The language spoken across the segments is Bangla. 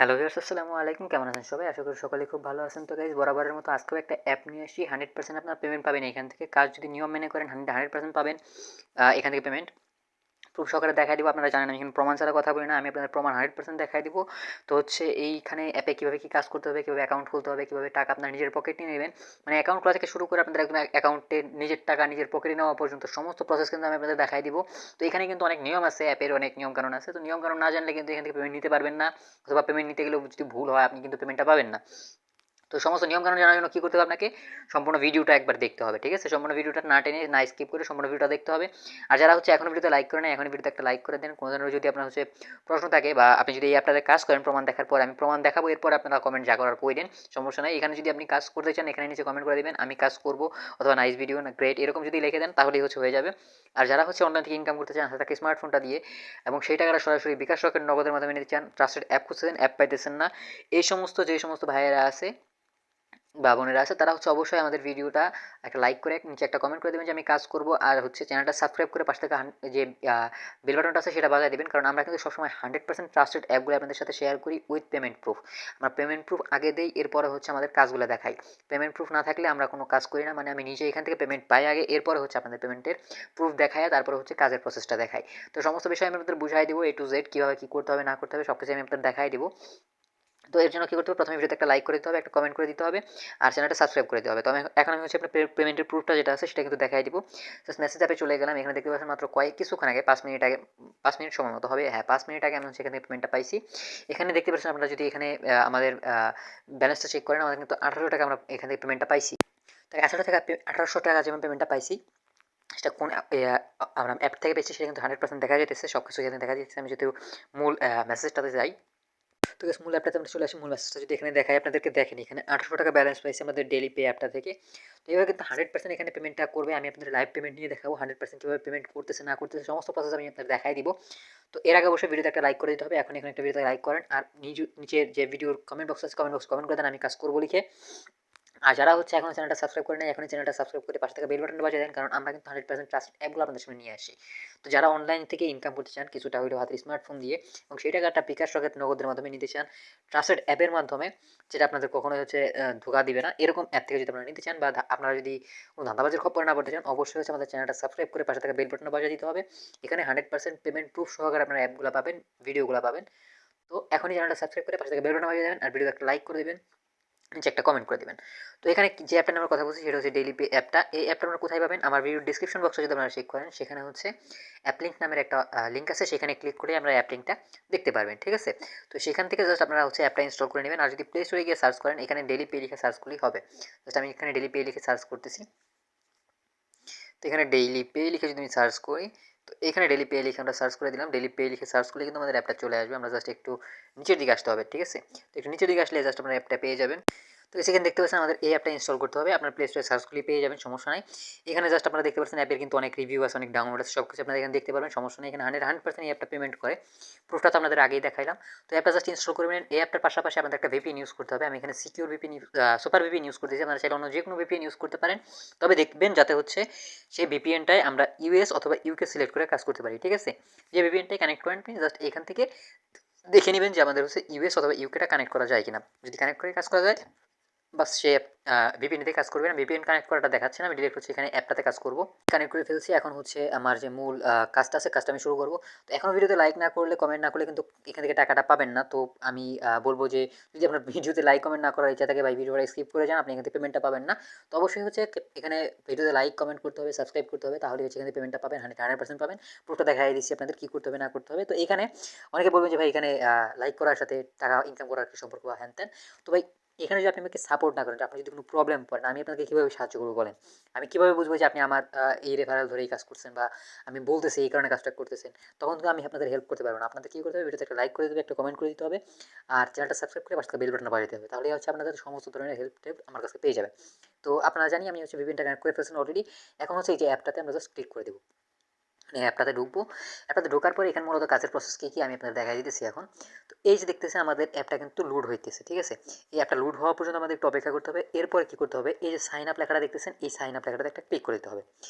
হ্যালো ভিউয়ার্স, আসসালামু আলাইকুম। কেমন আছেন সবাই? আশা করি সকলেই খুব ভালো আছেন। তো গাইস, বরাবরের মতো আজকেও একটা অ্যাপ নিয়ে আসি। 100% আপনার পেমেন্ট পাবেন এখান থেকে। কাজ যদি নিয়ম মেনে করেন 100% পাবেন এখান থেকে পেমেন্ট। প্রুফ সহকারে দেখায় দিব। আপনারা জানেন আমি এখানে প্রমাণ ছাড়া কথা বলি না। আমি আপনাদের প্রমাণ 100% দেখায় দিব। তো হচ্ছে এইখানে অ্যাপে কীভাবে কী কাজ করতে হবে, কীভাবে অ্যাকাউন্ট খুলতে হবে, কীভাবে টাকা আপনার নিজের পকেটে নেবেন, মানে অ্যাকাউন্ট খোলা থেকে শুরু করে আপনাদের একদম অ্যাকাউন্টে নিজের টাকা নিজের পকেটে নেওয়া পর্যন্ত সমস্ত প্রসেস কিন্তু আমি আপনাদের দেখায় দিব। তো এখানে কিন্তু অনেক নিয়ম আছে, অ্যাপের অনেক নিয়মকানুন আছে। তো নিয়মকানুন না জানলে কিন্তু এখান থেকে পেমেন্ট নিতে পারবেন না, অথবা পেমেন্ট নিতে গেলেও যদি ভুল হয় আপনি কিন্তু পেমেন্টটা পাবেন না। তো সমস্ত নিয়মকানুন জানার জন্য কী করতে হবে আপনাকে? সম্পূর্ণ ভিডিওটা একবার দেখতে হবে, ঠিক আছে? সম্পূর্ণ ভিডিওটা না টেনে না স্কিপ করে সম্পূর্ণ ভিডিওটা দেখতে হবে। আর যারা হচ্ছে এখনও ভিডিওতে লাইক করে নাই, এখনই ভিডিওতে একটা লাইক করে দেন। কোনো ধরনের যদি আপনার হচ্ছে প্রশ্ন থাকে, বা আপনি যদি এই অ্যাপটাতে কাজ করেন প্রমাণ দেখার পর, আমি প্রমাণ দেখাবো, এরপর আপনারা কমেন্ট যা করার করে দেন, সমস্যা নাই। এখানে যদি আপনি কাজ করতে চান এখানে নিচে কমেন্ট করে দিবেন, আমি কাজ করব, অথবা নাইস ভিডিও, না গ্রেট, এরকম যদি লিখে দেন তাহলেই হচ্ছে হয়ে যাবে। আর যারা হচ্ছে অনলাইন থেকে ইনকাম করতে চান তাকে স্মার্টফোনটা দিয়ে, এবং সেই টাকাটা সরাসরি বিকাশ রকেট নগদের মাধ্যমে নিতে চান, ট্রাস্টেড অ্যাপ খুঁজতেছেন, অ্যাপ পাইতেছেন না, এই সমস্ত যে সমস্ত ভাইয়েরা আছে বা বোনেরা আছে, তারা হচ্ছে অবশ্যই আমাদের ভিডিওটা একটা লাইক করে নিচে একটা কমেন্ট করে দেবেন যে আমি কাজ করব, আর হচ্ছে চ্যানেলটা সাবস্ক্রাইব করে পাশ থেকে যে বেল বাটনটা আছে সেটা বাজায় দেবেন, কারণ আমরা কিন্তু সবসময় 100% ট্রাস্টেড অ্যাপগুলো আপনাদের সাথে শেয়ার করি উইথ পেমেন্ট প্রুফ। আমরা পেমেন্ট প্রুফ আগে দেই, এরপরে হচ্ছে আমাদের কাজগুলো দেখাই। পেমেন্ট প্রুফ না থাকলে আমরা কোনো কাজ করি না, মানে আমি নিজে এখান থেকে পেমেন্ট পাই আগে, এরপরে হচ্ছে আপনাদের পেমেন্টের প্রুফ দেখায়, তারপরে হচ্ছে কাজের প্রসেসটা দেখাই। তো সমস্ত বিষয় আমি আপনাদের বুঝাই দেবো, A to Z কীভাবে কী করতে হবে না করতে হবে সব কিছু আমি আপনাদের দেখাই দেবো। তো এর জন্য কী করতে হবে? প্রথমে ভিডিওতে একটা লাইক করে দিতে হবে, একটা কমেন্ট করে দিতে হবে, আর চ্যানেলটা সাবস্ক্রাইব করে দিতে হবে। তো এখন আমি হচ্ছে আপনার পেমেন্টের প্রুফটা যেটা আছে সেটা কিন্তু দেখাই দিব। জাস্ট মেসেজ অ্যাপে চলে গেলাম। এখানে দেখতে পাচ্ছেন মাত্র কিছুক্ষণ আগে, 5 মিনিট আগে, 5 মিনিট সময় মতো হবে, হ্যাঁ 5 মিনিট আগে আমি হচ্ছে এখানে পেমেন্টটা পাইছি। এখানে দেখতে পাচ্ছেন আপনারা যদি এখানে আমাদের ব্যালেন্সটা চেক করেন, আমাদের কিন্তু 18 টাকা আমরা এখান থেকে পেমেন্টটা পাইছি। তো 1800 টাকা যেমন পেমেন্টটা পাইছি, সেটা কোন আমরা অ্যাপ থেকে পেয়েছি সেটা কিন্তু 100% দেখা যাইতেছে, সব কিছু এখানে দেখা যাচ্ছে। আমি যদি মূল মেসেজটাতে যাই, তো গাইস মূল অ্যাপটাতে আমরা চলে আসি। মূল মেসেজটা যদি এখানে দেখাই আপনাদেরকে, দেখেন এখানে 800 টাকা ব্যালেন্স পাইছি আমাদের ডেইলি পে অ্যাপটা থেকে। তো এইভাবে কিন্তু 100% এখানে পেমেন্টটা করবে। আমি আপনাদের লাইভ পেমেন্ট নিয়ে দেখাবো 100% কীভাবে পেমেন্ট করতেছে না করতেছে সমস্ত প্রসেস আমি আপনাদের দেখাই দিব। তো এর আগে অবশ্যই ভিডিওতে একটা লাইক করে দিতে হবে। এখন এখানে একটা ভিডিওতে লাইক করেন, আর নিচের যে ভিডিওর কমেন্ট বক্স আছে কমেন্ট বক্স কমেন্ট করে দেন আমি কাজ করবো লিখে। আর যারা হচ্ছে এখনো চ্যানেলটা সাবস্ক্রাইব করে নাই, এখনই চ্যানেলটা সাবস্ক্রাইব করে পাশে থাকা বেল বাটনটা বাজিয়ে দেন, কারণ আমরা কিন্তু 100% ট্রাস্টেড অ্যাপগুলো আপনাদের সামনে নিয়ে আসি। তো যারা অনলাইন থেকে ইনকাম করতে চান কিছুটা হইলেও হাতের স্মার্টফোন দিয়ে, এবং সেই টাকাটা বিকাশ রকেট নগদের মাধ্যমে নিতে চান ট্রাস্টেড অ্যাপের মাধ্যমে, যেটা আপনাদের কখনোই হচ্ছে ধোঁকা দিবে না, এরকম অ্যাপ থেকে যদি আপনারা নিতে চান, বা আপনারা যদি কোনো ধান্দাবাজির খপ্পরে না পড়তে চান, অবশ্যই হচ্ছে আমাদের চ্যানেলটা সাবস্ক্রাইব করে পাশে থাকা বেল বাটনটা বাজিয়ে দিতে হবে। এখানে 100% পেমেন্ট প্রুফ সহকারে আপনারা অ্যাপগুলো পাবেন, ভিডিওগুলো পাবেন। তো এখনই চ্যানেলটা সাবস্ক্রাইব করে পাশে থাকা বেল বাটন বাজিয়ে দেবেন, আর ভিডিওতে একটা লাইক করে দেবেন, নিচে একটা কমেন্ট করে দেবেন। তো এখানে যে অ্যাপটা নিয়ে আমরা কথা বলছি সেটা হচ্ছে ডেইলি পে অ্যাপটা। এই অ্যাপটা আপনারা কোথায় পাবেন? আমার ভিডিওর ডিসক্রিপশন বক্সে যদি আপনারা চেক করেন, সেখানে হচ্ছে অ্যাপ লিঙ্ক নামের একটা লিঙ্ক আছে, সেখানে ক্লিক করে আমরা অ্যাপ লিঙ্কটা দেখতে পারবেন, ঠিক আছে? তো সেখান থেকে জাস্ট আপনারা হচ্ছে অ্যাপটা ইনস্টল করে নেবেন। আর যদি প্লে স্টোরে গিয়ে সার্চ করেন, এখানে ডেইলি পে লিখে সার্চ করলেই হবে। জাস্ট আমি এখানে ডেইলি পে লিখে সার্চ করতেছি। তো এখানে ডেইলি পে লিখে যদি আমি সার্চ করি, তো এখানে ডেইলি পে লিখে আমরা সার্চ করে দিলাম। ডেইলি পে লিখে সার্চ করলে কিন্তু আমাদের অ্যাপটা চলে আসবে। আমরা জাস্ট একটু নিচের দিকে আসতে হবে, ঠিক আছে? তো একটু নিচের দিকে আসলে জাস্ট আপনারা অ্যাপটা পেয়ে যাবেন। তো সেখানে দেখতে পাচ্ছেন আমাদের এই অ্যাপটা ইনস্টল করতে হবে। আপনার প্লে স্টোরে সার্চ করলে পেয়ে যাবেন, সমস্যা নাই। এখানে জাস্ট আপনারা দেখতে পাচ্ছেন অ্যাপের কিন্তু অনেক রিভিউ আছে, অনেক ডাউনলোড আছে, সব কিছু আপনারা এখানে দেখতে পারবেন, সমস্যা নেই। এখানে 100% এই অ্যাপটা পেমেন্ট করে। প্রুফটা তো আপনাদের আগেই দেখাইলাম। তো অ্যাপটা জাস্ট ইনস্টল করবেন। এই অ্যাপটার পাশাপাশি আপনাদের একটা ভিপিএন ইউজ করতে হবে। আমি এখানে secure VPN super VPN use করতেছি। আপনারা চাইলে অন্য যে কোনো ভিপিএন ইউজ করতে পারেন, তবে দেখবেন যাতে হচ্ছে সেই ভিপিএনটায় আমরা ইউএস অথবা ইউকে সিলেক্ট করে কাজ করতে পারি, ঠিক আছে? যে ভিপিএনটাই কানেক্ট করেন আপনি জাস্ট এখান থেকে দেখে নেবেন যে আমাদের হচ্ছে ইউএস অথবা ইউকেটা কানেক্ট করা যায় কিনা। যদি কানেক্ট করে কাজ করা যায়, বাস সে ভিপিএন দিয়ে কাজ করবে না। ভিপিএন কানেক্ট করাটা দেখাচ্ছে না, আমি ডিরেক্ট হচ্ছে এখানে অ্যাপটাতে কাজ করব। কানেক্ট করে ফেলছি। এখন হচ্ছে আমার যে মূল কাজটা আছে, কাজটা আমি শুরু করব। তো এখনও ভিডিওতে লাইক না করলে, কমেন্ট না করলে কিন্তু এখান থেকে টাকাটা পাবেন না। তো আমি বলব যে যদি আপনার ভিডিওতে লাইক কমেন্ট না করার ইচ্ছা থাকে, ভাই ভিডিওটা স্কিপ করে যান, আপনি এখান থেকে পেমেন্টটা পাবেন না। তো অবশ্যই হচ্ছে এখানে ভিডিওতে লাইক কমেন্ট করতে হবে, সাবস্ক্রাইব করতে হবে, তাহলে হচ্ছে এখান থেকে পেমেন্টটা পাবেন, 100% পাবেন। পুরোটা দেখাই দিচ্ছি আপনাদের কী করতে হবে না করতে হবে। তো এখানে অনেকে বলবেন যে ভাই এখানে লাইক করার সাথে টাকা ইনকাম করার কি সম্পর্ক বা হ্যান ত্যান। তো ভাই এখানে যদি আপনি আমাকে সাপোর্ট না করেন, আপনি যদি কোনো প্রবলেম পড়েন, আমি আপনাকে কীভাবে সাহায্য করবো বলেন? আমি কীভাবে বুঝবো যে আপনি আমার এই রেফারেল ধরে এই কাজ করছেন, বা আমি বলতেছি এই কারণে কাজটা করতেছেন? তখন তো আমি আপনাদের হেল্প করতে পারবো না। আপনাদের কী করতে হবে? ভিডিওতে একটা লাইক করে দেবে, একটা কমেন্ট করে দিতে হবে, আর চ্যানেলটা সাবস্ক্রাইব করে পাশে থাকা বেল বাটনটা বাজাতে হবে। তাহলেই হচ্ছে আপনাদের সমস্ত ধরনের হেল্প টেল্প আমার কাছে পেয়ে যাবেন। তো আপনারা জানি আমি হচ্ছে ভিপিএনটা কানেক্ট করে ফেলছেন অলরেডি। এখন হচ্ছে এই যে অ্যাপটাতে আমরা জাস্ট ক্লিক করে দেবো। অ্যাপটাতে ঢুকবো। অ্যাপটাতে ঢোকার পরে এখানে মূলত কাজের প্রসেস কী আমি আপনাদের দেখাই দিতেছি এখন। তো এই যে দেখতেছেন আমাদের অ্যাপটা কিন্তু লোড হইতেছে, ঠিক আছে? এই অ্যাপটা লোড হওয়া পর্যন্ত আমাদের একটু অপেক্ষা করতে হবে। এরপরে কী করতে হবে, এই যে সাইন আপ লেখাটা দেখতেছেন, এই সাইন আপ লেখাটাতে একটা ক্লিক করে দিতে হবে।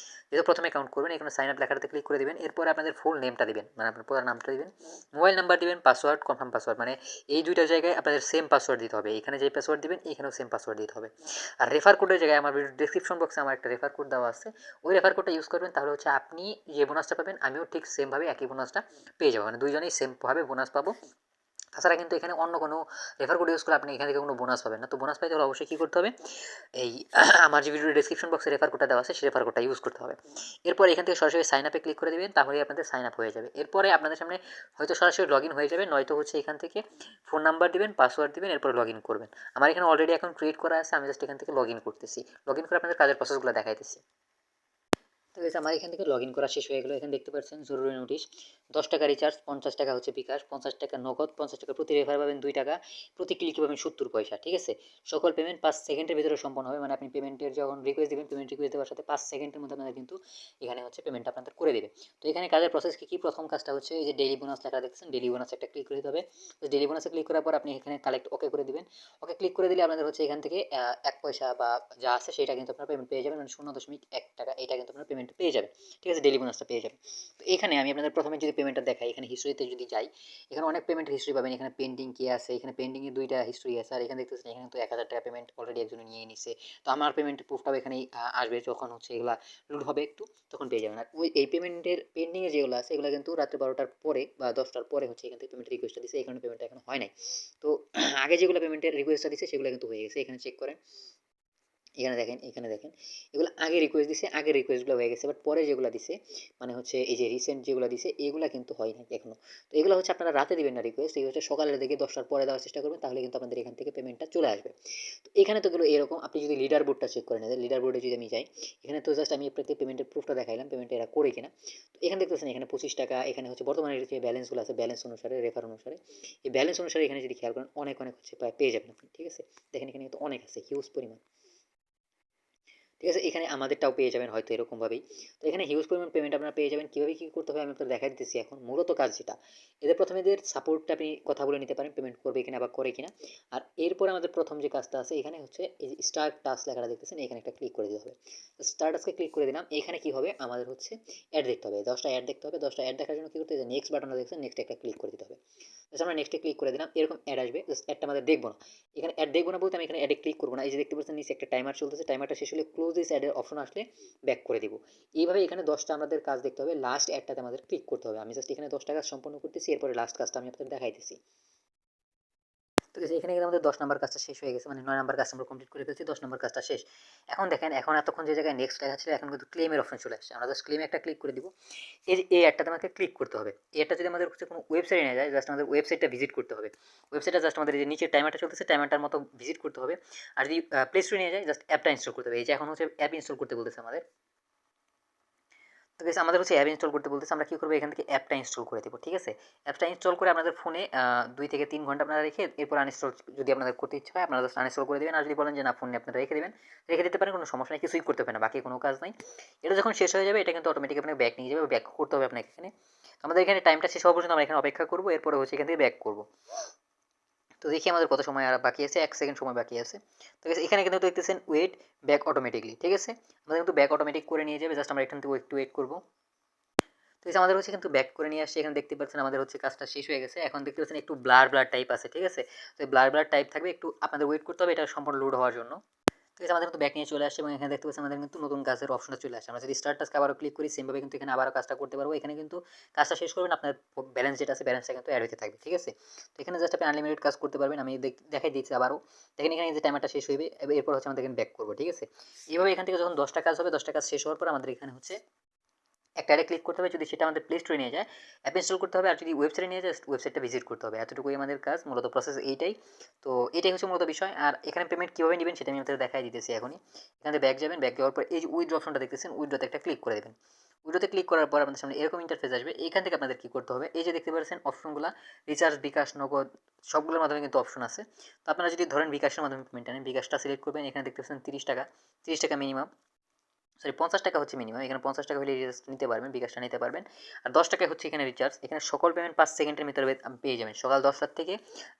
যেহেতু প্রথমে অ্যাকাউন্ট করবেন, এখানে সাইন আপ লেখাটাতে ক্লিক করে দিবেন। এরপরে আপনাদের ফুল নেমটা দিবেন, মানে আপনার পুরো নামটা দিবেন, মোবাইল নাম্বার দিবেন, পাসওয়ার্ড, কনফার্ম পাসওয়ার্ড, মানে এই দুইটা জায়গায় আপনাদের সেম পাসওয়ার্ড দিতে হবে। এখানে যে পাসওয়ার্ড দিবেন এখানেও সেম পাসওয়ার্ড দিতে হবে। আর রেফার কোডের জায়গায় আমার ভিডিও ডেসক্রিপশন বক্সে আমার একটা রেফার কোড দেওয়া আছে, ওই রেফার কোডটা ইউজ করবেন। তাহলে হচ্ছে আপনি যে বোনাসটা পাবেন আমিও ঠিক সেমভাবে একই বোনাসটা পেয়ে যাবো, মানে দুইজনেই সেমভাবে বোনাস পাবো। তাছাড়া কিন্তু এখানে অন্য কোনো রেফার কোড ইউজ করে আপনি এখান থেকে কোনো বোনাস পাবেন না। তো বোনাস পাইতে হলে অবশ্যই কী করতে হবে, এই আমার যে ভিডিও ডেসক্রিপশন বক্সে রেফার কোডটা দেওয়া আছে সেই রেফার কোডটা ইউজ করতে হবে। এরপর এখান থেকে সরাসরি সাইন আপে ক্লিক করে দেবেন, তাহলেই আপনাদের সাইন আপ হয়ে যাবে। এরপরে আপনাদের সামনে হয়তো সরাসরি লগ ইন হয়ে যাবে, নয়তো হচ্ছে এখান থেকে ফোন নাম্বার দিবেন, পাসওয়ার্ড দিবেন, এরপরে লগ ইন করবেন। আমার এখানে অলরেডি অ্যাকাউন্ট ক্রিয়েট করা আছে, আমি জাস্ট এখান থেকে লগ ইন করতেছি। লগ ইন করে আপনাদের কাজের প্রসেসগুলো দেখাইতেছি। তো গেছে আমার এখান থেকে লগ ইন করা শেষ হয়ে গেলো। এখানে দেখতে পাচ্ছেন জরুরি নোটিশ, 10 টাকা রিচার্জ, 50 টাকা হচ্ছে বিকাশ, 50 টাকা নগদ, 50 টাকা প্রতি রেফার পাবেন 2 টাকা, প্রতি ক্লিকে পাবেন 70 পয়সা, ঠিক আছে? সকল পেমেন্ট 5 সেকেন্ডের ভিতরে সম্পন্ন হবে, মানে আপনি পেমেন্টের যখন রিকোয়েস্ট দেবেন, পেমেন্ট রিকোয়েস্ট দেওয়ার সাথে 5 সেকেন্ডের মধ্যে আপনাদের কিন্তু এখানে হচ্ছে পেমেন্ট আপনাদের করে দেবে। তো এখানে কাজের প্রসেস কী, প্রথম কাজটা হচ্ছে এই যে ডেইলি বোনাস লেখা দেখছেন, ডেইলি বোনাস একটা ক্লিক করে দিতে হবে। তো ডেইলি বোনাসে ক্লিক করার পর আপনি এখানে কালেক্ট ওকে করে দিবেন। ওকে ক্লিক করে দিলে আপনাদের হচ্ছে এখান থেকে 1 পয়সা বা যা আছে সেটা কিন্তু আপনারা পেমেন্ট পেয়ে যাবেন, মানে 0.1 টাকা এটা কিন্তু আপনারা পেমেন্ট পেয়ে যাবেন, ঠিক আছে? ডেইলি বোনাসটা পেয়ে যাবেন। তো এখানে আমি আপনাদের প্রথমে যদি পেমেন্টটা দেখাই, এখানে হিস্ট্রিতে যদি যাই, এখানে অনেক পেমেন্টের হিস্ট্রি পাবেন। এখানে পেন্ডিং কি আছে, এখানে পেন্ডিংয়ে 2টা হিস্ট্রি আছে, আর এখানে দেখতেছেন এখানে তো 1000 টাকা পেমেন্ট অলরেডি একজনে নিয়ে নিছে। তো আমার পেমেন্টের প্রুফটাও এখানেই আসবে, যখন হচ্ছে এগুলা লোড হবে একটু তখন পেয়ে যাবেন। আর ওই এই পেমেন্টের পেন্ডিংয়ে যেগুলো আছে এগুলো কিন্তু রাত্রে 12টার পরে বা 10টার পরে হচ্ছে এখান থেকে পেমেন্ট রিকোয়েস্টটা দিচ্ছে, এই কারণে পেমেন্টটা এখন হয় নাই। তো আগে যেগুলো পেমেন্টের রিকোয়েস্টটা দিচ্ছে সেগুলো কিন্তু হয়ে গেছে, এখানে চেক করেন। এখানে দেখেন, এখানে দেখেন, এগুলো আগে রিকোয়েস্ট দিছে, আগের রিকোয়েস্টগুলো হয়ে গেছে, বাট পরে যেগুলো দিছে, মানে হচ্ছে এই যে রিসেন্ট যেগুলো দিছে এগুলো কিন্তু হয় নাই এখনো। তো এগুলো হচ্ছে আপনারা রাতে দিবেন না রিকোয়েস্ট, এই হচ্ছে সকালের দিকে 10টার পরে দেওয়ার চেষ্টা করবেন, তাহলে কিন্তু আপনাদের এখান থেকে পেমেন্টটা চলে আসবে। তো এখানে তো গেলো এরকম। আপনি যদি লিডার বোর্ডটা চেক করে নেন, লিডার বোর্ডে যদি আমি যাই, এখানে তো জাস্ট আমি আপনাকে পেমেন্টের প্রুফটা দেখাইলাম, পেমেন্ট এরা করে কিনা। তো এখানে দেখতেছেন এখানে 25 টাকা, এখানে হচ্ছে বর্তমানে যে ব্যালেন্সগুলো আছে ব্যালেন্স অনুসারে, রেফার অনুসারে, এই ব্যালেন্স অনুসারে এখানে যদি খেয়াল করেন অনেক অনেক হচ্ছে পেয়ে যাবেন আপনি, ঠিক আছে? দেখেন এখানে কিন্তু অনেক আছে, হিউজ পরিমাণ, ঠিক আছে? এখানে আমাদেরটাও পেয়ে যাবেন হয়তো এরকমভাবেই। তো এখানে হিউজ পরিমাণ পেমেন্ট আপনারা পেয়ে যাবেন। কীভাবে কী করতে হবে আমি আপনাদের দেখাই দিতেছি এখন। মূলত কাজ যেটা, এদের প্রথমে এদের সাপোর্টটা আপনি কথা বলে নিতে পারেন, পেমেন্ট করবে কিনা বা করে কিনা। আর এরপরে আমাদের প্রথম যে কাজটা আছে এখানে হচ্ছে এই যে স্টার্ট টাস্ক লেখাটা দেখতেছেন, এখানে একটা ক্লিক করে দিতে হবে। তো স্টার্ট টাস্কে ক্লিক করে দিলাম। এখানে কী হবে, আমাদের হচ্ছে অ্যাড দেখতে হবে, 10টা অ্যাড দেখতে হবে। 10টা অ্যাড দেখার জন্য কী করতে হবে, নেক্সট বাটনটা দেখছেন, নেক্সট একটা ক্লিক করে দিতে হবে। জাস্ট আমরা নেক্সটে ক্লিক করে দিলাম, এরকম অ্যাড আসবে, জাস্ট অ্যাডটা আমাদের দেখবো না। এখানে অ্যাড দেখবো না বলতে আমি এখানে অ্যাডে ক্লিক করবো না। এই যে দেখতে পাচ্ছেন নিচে একটা টাইমার চলতেছে, টাইমারটা শেষ হলে ক্লোজ দিস অ্যাডের অপশন আসলে ব্যাক করে দিব। এইভাবে এখানে 10টা আমাদের কাজ দেখতে হবে, লাস্ট অ্যাডটাতে আমাদের ক্লিক করতে হবে। আমি জাস্ট এখানে 10টা কাজ সম্পন্ন করতেছি, এরপরে লাস্ট কাজটা আমি আপনাদের দেখাইতেছি। তো গেছে এখানে কিন্তু আমাদের 10 নাম্বার কাজটা শেষ হয়ে গেছে, মানে 9 নাম্বার কাজটা আমরা কমপ্লিট করে ফেলছি, 10 নাম্বার কাজটা শেষ। এখন দেখেন, এখন এতক্ষণ যে জায়গায় নেক্সট লেখা ছিল এখন কিন্তু ক্লেমের অপশন চলে আসছে। আমরা জাস্ট ক্লেমে একটা ক্লিক করে দিব। এই যে এই অ্যাডটাতে আমাকে ক্লিক করতে হবে। এই অ্যাডটা যদি আমাদের হচ্ছে কোনো ওয়েবসাইটে নিয়ে যায়, জাস্ট আমাদের ওয়েবসাইটটা ভিজিট করতে হবে। ওয়েবসাইটটা জাস্ট আমাদের এই যে নিচে টাইমারটা চলতেছে টাইমারটার মতো ভিজিট করতে হবে। আর যদি প্লে স্টোরে নিয়ে যায়, জাস্ট অ্যাপটা ইনস্টল করতে হবে। এই যে এখন হচ্ছে অ্যাপ ইনস্টল করতে বলতেছে আমাদের। তো গাইস আমাদের হচ্ছে অ্যাপ ইনস্টল করতে বলতেছে, আমরা কী করবো, এখান থেকে অ্যাপটা ইনস্টল করে দেবো, ঠিক আছে? অ্যাপটা ইনস্টল করে আপনাদের ফোনে 2 থেকে 3 ঘন্টা আপনারা রেখে এরপর আনইনস্টল যদি আপনাদের করতে ইচ্ছা হয় আপনারা জাস্ট আনইনস্টল করে দেবেন। আর যদি বলেন যে না ফোনে আপনারা রেখে দেবেন, রেখে দিতে পারেন, কোনো সমস্যা নেই, কিছুই করতে হবে না, বাকি কোনো কাজ নাই। এটা যখন শেষ হয়ে যাবে এটা কিন্তু অটোমেটিক আপনাকে ব্যাক নিয়ে যাবে, ব্যাক করতে হবে আপনাকে এখানে। তো আমাদের এখানে টাইমটা শেষ হওয়া পর্যন্ত আমরা এখানে অপেক্ষা করবো, এরপরে হচ্ছে এখান থেকে ব্যাক করবো। তো দেখি আমাদের কত সময় আর বাকি আছে, 1 সেকেন্ড সময় বাকি আছে। তো এখানে কিন্তু দেখতেছেন ওয়েট ব্যাক অটোমেটিকলি, ঠিক আছে? আমাদের কিন্তু ব্যাক অটোমেটিক করে নিয়ে যাবে, জাস্ট আমরা এখান থেকে একটু ওয়েট করবো। তো এই যে আমাদের হচ্ছে কিন্তু ব্যাক করে নিয়ে আসছে, এখানে দেখতে পাচ্ছেন আমাদের হচ্ছে কাজটা শেষ হয়ে গেছে। এখন দেখতে পাচ্ছেন একটু ব্লার ব্লার টাইপ আছে, ঠিক আছে? তো এই ব্লার ব্লার টাইপ থাকবে, একটু আপনাদের ওয়েট করতে হবে এটা সম্পূর্ণ লোড হওয়ার জন্য। তো এই যে আমাদের কিন্তু ব্যাক নিয়ে চলে আসছে এবং এখানে দেখতে পাচ্ছেন আমাদের কিন্তু নতুন কাজের অপশনটা চলে আসছে। আমরা যদি স্টার্ট টাস্কে আবারও ক্লিক করি সেমভাবে কিন্তু এখানে আবারও কাজটা করতে পারবো। এখানে কিন্তু কাজটা শেষ করবেন, আপনার ব্যালেন্স যেটা আছে ব্যালেন্সটা কিন্তু অ্যাড হতে থাকবে, ঠিক আছে? তো এখানে জাস্ট আপনি আনলিমিটেড কাজ করতে পারবেন। আমি দেখাই দিচ্ছি আবারও। দেখেন এখানে যে টাইমারটা শেষ হইবে, এরপর হচ্ছে আমাদের এখানে ব্যাক করবো, ঠিক আছে? এইভাবে এখান থেকে যখন 10টা কাজ হবে, 10টা কাজ শেষ হওয়ার পর আমাদের এখানে হচ্ছে একটা অ্যাডে ক্লিক করতে হবে, যদি সেটা আমাদের প্লে স্টোরে নিয়ে যায় অ্যাপ ইনস্টল করতে হবে, আর যদি ওয়েবসাইটে নিয়ে যায় ওয়েবসাইটটা ভিজিট করতে হবে। এতটুকুই আমাদের কাজ, মূলত প্রসেস এইটাই। তো এটাই হচ্ছে মূলত বিষয়। আর এখানে পেমেন্ট কীভাবে নেবেন সেটা আমি আপনাদের দেখাই দিতেছি এখনই। এখানে ব্যাক যাবেন, ব্যাক যাওয়ার পর এই যে উইথড্র অপশনটা দেখতেছেন, উইথড্রতে একটা ক্লিক করে দেবেন। উইথড্রতে ক্লিক করার পর আপনাদের সামনে এরকম ইন্টারফেস আসবে। এখান থেকে আপনাদের কী করতে হবে, এই যে দেখতে পাচ্ছেন অপশনগুলো, রিচার্জ, বিকাশ, নগদ, সবগুলোর মাধ্যমে কিন্তু অপশন আছে। তো আপনারা যদি ধরেন বিকাশের মাধ্যমে পেমেন্ট আনেন, বিকাশটা সিলেক্ট করবেন। এখানে দেখতে পাচ্ছেন 30 টাকা, 30 টাকা মিনিমাম। সরি 50 টাকা হচ্ছে মিনিমাম, এখানে 50 টাকা হলে রিচার্জ নিতে পারবেন, বিকাশটা নিতে পারবেন। আর 10 টাকা হচ্ছে এখানে রিচার্জ। এখানে সকল পেমেন্ট 5 সেকেন্ডের ভিতরে পেয়ে যাবেন। সকাল 10টার থেকে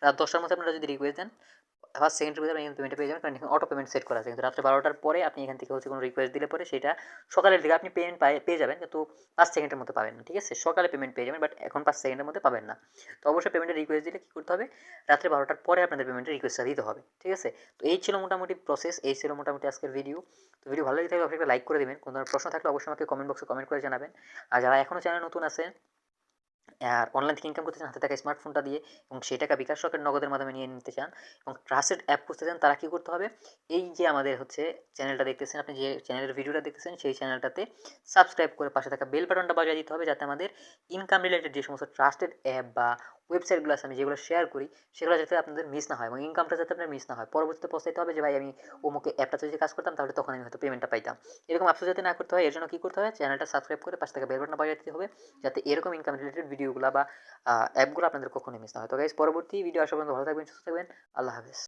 রাত 10টার মধ্যে আপনারা যদি রিকোয়েস্ট দেন 5 সেকেন্ডের ভিতরে আপনি পেমেন্টটা পেয়ে যাবেন, কারণ এখানে অটো পেমেন্ট সেট করা আছে। কিন্তু রাত্রে 12টার পরে আপনি এখান থেকে হচ্ছে কোনো রিকোয়েস্ট দিলে পরে সেটা সকালের দিকে আপনি পেমেন্ট পেয়ে যাবেন, কিন্তু 5 সেকেন্ডের মধ্যে পাবেন না, ঠিক আছে? সকালে পেমেন্ট পেয়ে যাবেন, বাট এখন 5 সেকেন্ডের মধ্যে পাবেন না। তো অবশ্যই পেমেন্টের রিকোয়েস্ট দিলে কী করতে হবে, রাত্রে 12টার পরে আপনাদের পেমেন্টের রিকোয়েস্টটা দিতে হবে, ঠিক আছে? তো এই ছিল মোটামুটি প্রসেস, এই ছিল মোটামুটি আজকের ভিডিও। তো ভিডিও ভালো লেগে থাকলে অবশ্যই একটা লাইক করে দেবেন। কোনো ধরনের প্রশ্ন থাকলে অবশ্যই আমাকে কমেন্ট বক্সে কমেন্ট করে জানাবেন। আর যারা এখনও চ্যানেল নতুন আছে আর অনলাইন থেকে ইনকাম করতে চান হাতে থাকা স্মার্টফোনটা দিয়ে, এবং সেই টাকা বিকাশ রকেট নগদের মাধ্যমে নিয়ে নিতে চান এবং ট্রাস্টেড অ্যাপ খুঁজতে চান, তারা কী করতে হবে, এই যে আমাদের হচ্ছে চ্যানেলটা দেখতেছেন, আপনি যে চ্যানেলের ভিডিওটা দেখতেছেন সেই চ্যানেলটাতে সাবস্ক্রাইব করে পাশে থাকা বেল বাটনটা বাজিয়ে দিতে হবে, যাতে আমাদের ইনকাম রিলেটেড যে সমস্ত ট্রাস্টেড অ্যাপ বা ওয়েবসাইটগুলো আছে আমি যেগুলো শেয়ার করি সেগুলো যাতে আপনাদের মিস না হয়, এবং ইনকামটা যাতে আপনার মিস না হয়। পরবর্তীতে পৌঁছাইতে হবে যে ভাই আমি অমুকে অ্যাপটাতে যদি কাজ করতাম তাহলে তখন আমি হয়তো পেমেন্টটা পাইতাম। এরকম আফসোস যাতে না করতে হয় এর জন্য কী করতে হবে, চ্যানেলটা সাবস্ক্রাইব করে পাশে থাকা বেল বাটনটা বাজিয়ে দিতে হবে, যাতে এরকম ইনকাম রিলেটেড ভিডিওগুলো বা অ্যাপগুলো আপনাদের কখনোই মিস না হয়। তো গাইস, পরবর্তী ভিডিও আসা পর্যন্ত ভালো থাকবেন, সুস্থ থাকবেন। আল্লাহ হাফেজ।